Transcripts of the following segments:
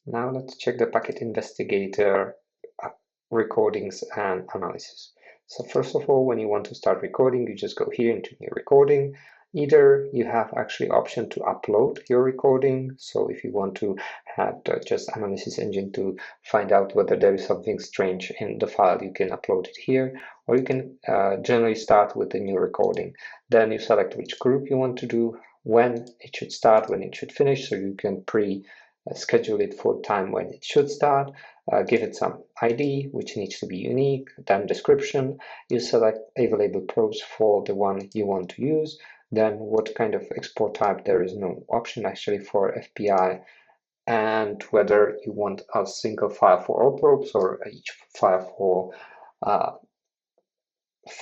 Now let's check the Packet Investigator recordings and analysis. So first of all, when you want to start recording, you just go here into new recording. Either you have actually option to upload your recording. So if you want to have just analysis engine to find out whether there is something strange in the file, you can upload it here, or you can generally start with a new recording. Then you select which group you want to do, when it should start, when it should finish, so you can schedule it for time when it should start. Give it some ID, which needs to be unique, then description. You select available probes for the one you want to use, then what kind of export type. There is no option actually for FPI, and whether you want a single file for all probes or each file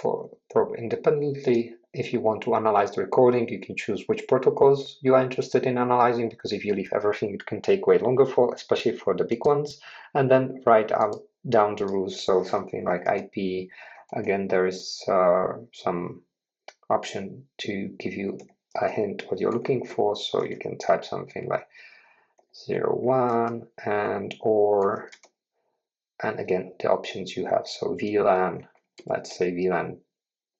for probe independently. If you want to analyze the recording, you can choose which protocols you are interested in analyzing, because if you leave everything, it can take way longer, especially for the big ones. And then write down the rules, so something like IP. Again, there is some option to give you a hint what you're looking for, so you can type something like 01 and again the options you have, so VLAN, let's say VLAN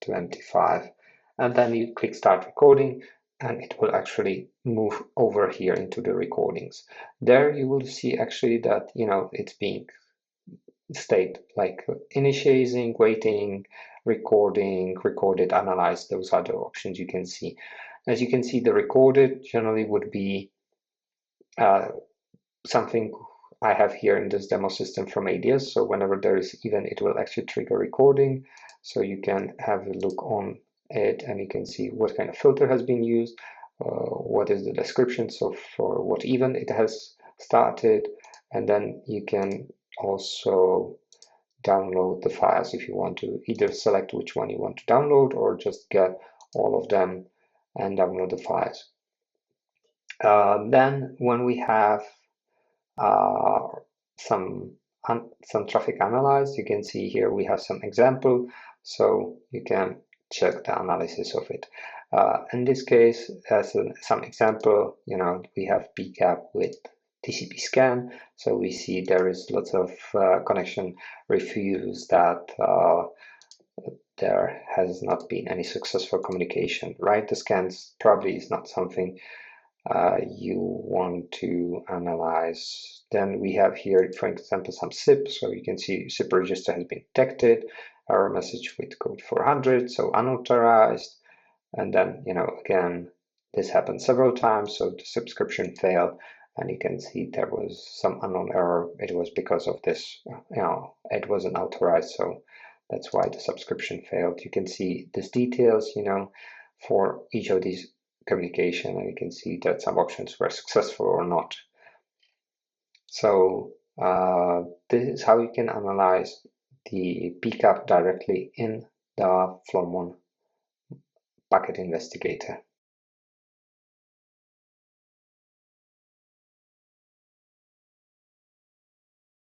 25, and then you click start recording, and it will actually move over here into the recordings. There you will see actually that it's being stayed like initializing, waiting, recording, recorded, analyzed. Those are the options you can see. As you can see, the recorded generally would be something I have here in this demo system from ADS. So whenever there is event, it will actually trigger recording. So you can have a look on it, and you can see what kind of filter has been used, what is the description, so for what event it has started, and then you can also download the files if you want to either select which one you want to download or just get all of them and download the files. Then when we have some traffic analyzed, you can see here we have some example, so you can check the analysis of it. In this case, as some example, we have PCAP with TCP scan, so we see there is lots of connection refuse, that there has not been any successful communication, right? The scans probably is not something you want to analyze. Then we have here, for example, some SIP, so you can see SIP register has been detected, error message with code 400, so unauthorized. And then, again, this happened several times, so the subscription failed, and you can see there was some unknown error. It was because of this, it wasn't authorized, so that's why the subscription failed. You can see these details, for each of these communication, and you can see that some options were successful or not. So this is how you can analyze the PCAP directly in the Flowmon Packet Investigator.